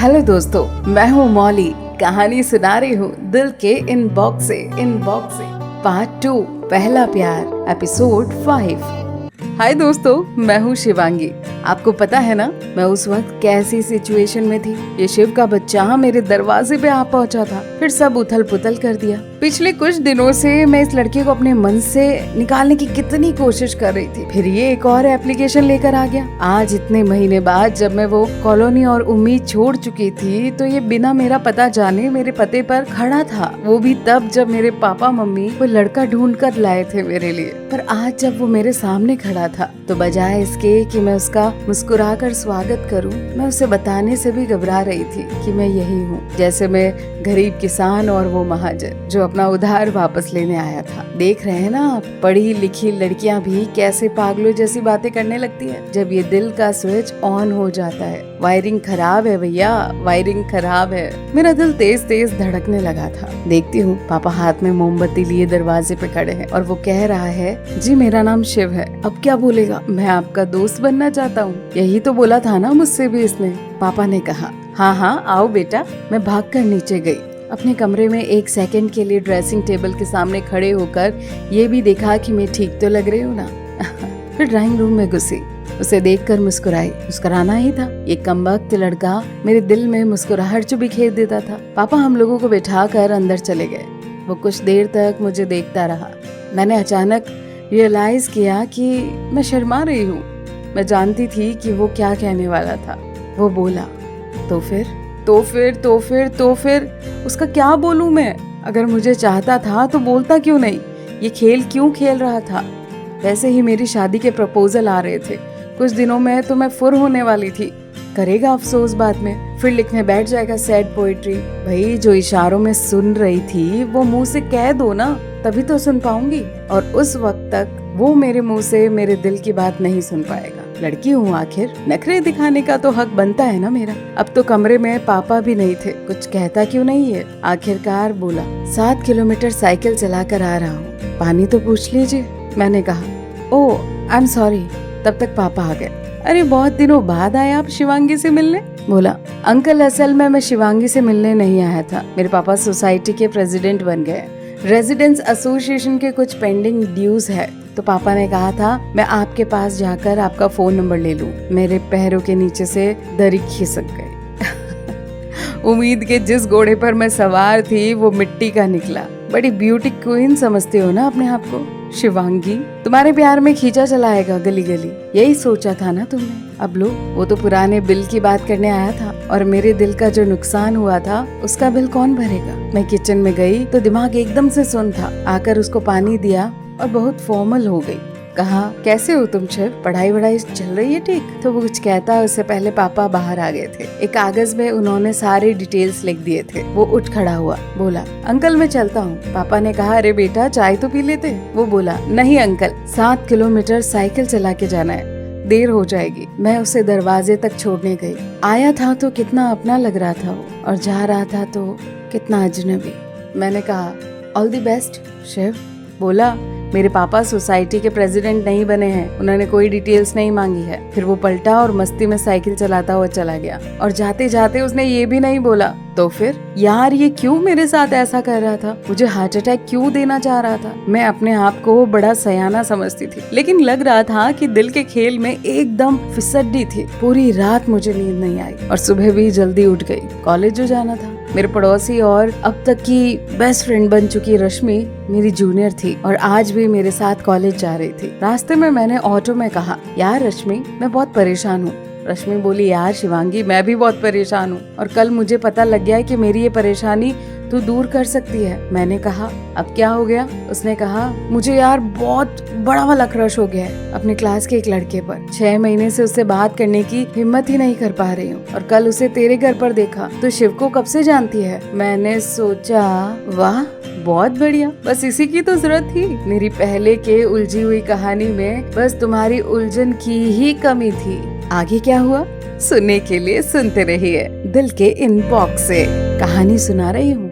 Hello दोस्तों, मैं हूँ मौली। कहानी सुना रही हूँ दिल के इनबॉक्स से पार्ट 2 पहला प्यार एपिसोड 5। हाय दोस्तों, मैं हूँ शिवांगी। आपको पता है ना मैं उस वक्त कैसी सिचुएशन में थी। ये शिव का बच्चा मेरे दरवाजे पे आ पहुंचा था, फिर सब उथल पुथल कर दिया। पिछले कुछ दिनों से मैं इस लड़के को अपने मन से निकालने की कितनी कोशिश कर रही थी, फिर ये एक और एप्लीकेशन लेकर आ गया। आज इतने महीने बाद जब मैं वो कॉलोनी और उम्मीद छोड़ चुकी थी तो ये बिना मेरा पता जाने मेरे पते पर खड़ा था। वो भी तब जब मेरे पापा मम्मी वो लड़का ढूंढ कर लाए थे मेरे लिए। पर आज जब वो मेरे सामने खड़ा था तो बजाय इसके कि मैं उसका मुस्कुराकर स्वागत करूं, मैं उसे बताने से भी घबरा रही थी कि मैं यही हूँ। जैसे मैं गरीब किसान और वो महाजन जो अपना उधार वापस लेने आया था। देख रहे हैं ना आप, पढ़ी लिखी लड़कियां भी कैसे पागलों जैसी बातें करने लगती है जब ये दिल का स्विच ऑन हो जाता है। वायरिंग खराब है भैया, वायरिंग खराब है। मेरा दिल तेज तेज धड़कने लगा था। देखती हूँ पापा हाथ में मोमबत्ती लिए दरवाजे पे खड़े हैं और वो कह रहा है, जी मेरा नाम शिव है। अब क्या बोलेगा, मैं आपका दोस्त बनना चाहता हूँ। यही तो बोला था ना मुझसे भी इसने। पापा ने कहा, हाँ आओ बेटा। मैं भागकर नीचे गई। अपने कमरे में एक सेकंड के लिए ड्रेसिंग टेबल के सामने खड़े होकर ये भी देखा कि मैं ठीक तो लग रही हूँ ना। फिर ड्राइंग रूम में घुसी, उसे देखकर मुस्कुराई। मुस्कुराना ही था। ये कमबख्त लड़का मेरे दिल में मुस्कुराहट जो बिखेर देता था। पापा हम लोगों को बिठाकर अंदर चले गए। वो कुछ देर तक मुझे देखता रहा। मैंने अचानक रियलाइज किया कि मैं शर्मा रही हूँ। मैं जानती थी कि वो क्या कहने वाला था। वो बोला, तो फिर उसका क्या बोलूं मैं? अगर मुझे चाहता था तो बोलता क्यों नहीं? ये खेल क्यों खेल रहा था? वैसे ही मेरी शादी के प्रपोजल आ रहे थे। कुछ दिनों में तो मैं फुर होने वाली थी। करेगा अफसोस बाद में, फिर लिखने बैठ जाएगा सैड पोएट्री। भाई जो इशारों में सुन रही थी वो मुंह से कह दो ना, तभी तो सुन पाऊंगी। और उस वक्त तक वो मेरे मुंह से मेरे दिल की बात नहीं सुन पाएगा। लड़की हूँ आखिर, नखरे दिखाने का तो हक बनता है ना मेरा। अब तो कमरे में पापा भी नहीं थे, कुछ कहता क्यों नहीं है। आखिरकार बोला, 7 किलोमीटर साइकिल चलाकर आ रहा हूँ, पानी तो पूछ लीजिए। मैंने कहा, ओह आई एम सॉरी। तब तक पापा आ गए। अरे बहुत दिनों बाद आए आप शिवांगी से मिलने? बोला, अंकल असल में मैं शिवांगी से मिलने नहीं आया था। मेरे पापा सोसाइटी के प्रेसिडेंट बन गए। रेजिडेंट्स एसोसिएशन के कुछ पेंडिंग ड्यूज है, तो पापा ने कहा था मैं आपके पास जाकर आपका फोन नंबर ले लूं। मेरे पैरों के नीचे से दरी खिसक गई। उम्मीद के जिस घोड़े पर मैं सवार थी वो मिट्टी का निकला। बड़ी ब्यूटी क्वीन समझते हो ना अपने आप को शिवांगी? तुम्हारे प्यार में खींचा चलाएगा गली गली, यही सोचा था ना तुमने? अब लो, वो तो पुराने बिल की बात करने आया था और मेरे दिल का जो नुकसान हुआ था उसका बिल कौन भरेगा? मैं किचन में गई तो दिमाग एकदम से सुन था। आकर उसको पानी दिया और बहुत फॉर्मल हो गई। कहा, कैसे हो तुम शिव? पढ़ाई वढ़ाई चल रही है ठीक? तो वो कुछ कहता उससे पहले पापा बाहर आ गए थे। एक कागज में उन्होंने सारे डिटेल्स लिख दिए थे। वो उठ खड़ा हुआ, बोला, अंकल मैं चलता हूँ। पापा ने कहा, अरे बेटा चाय तो पी लेते। वो बोला, नहीं अंकल, 7 किलोमीटर साइकिल चला के जाना है, देर हो जाएगी। मैं उसे दरवाजे तक छोड़ने गई। आया था तो कितना अपना लग रहा था वो, और जा रहा था तो कितना अजनबी। मैंने कहा, ऑल द बेस्ट शिव। बोला, मेरे पापा सोसाइटी के प्रेसिडेंट नहीं बने हैं, उन्होंने कोई डिटेल्स नहीं मांगी है। फिर वो पलटा और मस्ती में साइकिल चलाता हुआ चला गया। और जाते जाते उसने ये भी नहीं बोला, तो फिर यार ये क्यों मेरे साथ ऐसा कर रहा था? मुझे हार्ट अटैक क्यों देना चाह रहा था? मैं अपने आप को बड़ा सयाना समझती थी, लेकिन लग रहा था कि दिल के खेल में एकदम फिसड्डी थी। पूरी रात मुझे नींद नहीं आई और सुबह भी जल्दी उठ गई। कॉलेज जो जाना था। मेरे पड़ोसी और अब तक की बेस्ट फ्रेंड बन चुकी रश्मि मेरी जूनियर थी और आज भी मेरे साथ कॉलेज जा रही थी। रास्ते में मैंने ऑटो में कहा, यार रश्मि मैं बहुत परेशान हूँ। रश्मि बोली, यार शिवांगी मैं भी बहुत परेशान हूँ और कल मुझे पता लग गया है कि मेरी ये परेशानी तू दूर कर सकती है। मैंने कहा, अब क्या हो गया? उसने कहा, मुझे यार बहुत बड़ा वाला क्रश हो गया है अपने क्लास के एक लड़के पर। 6 महीने से उससे बात करने की हिम्मत ही नहीं कर पा रही हूँ और कल उसे तेरे घर पर देखा। तो शिव को कब से जानती है? मैंने सोचा, वाह बहुत बढ़िया, बस इसी की तो जरूरत थी। मेरी पहले के उलझी हुई कहानी में बस तुम्हारी उलझन की ही कमी थी। आगे क्या हुआ सुनने के लिए सुनते रहिए दिल के इनबॉक्स से। कहानी सुना रही हूँ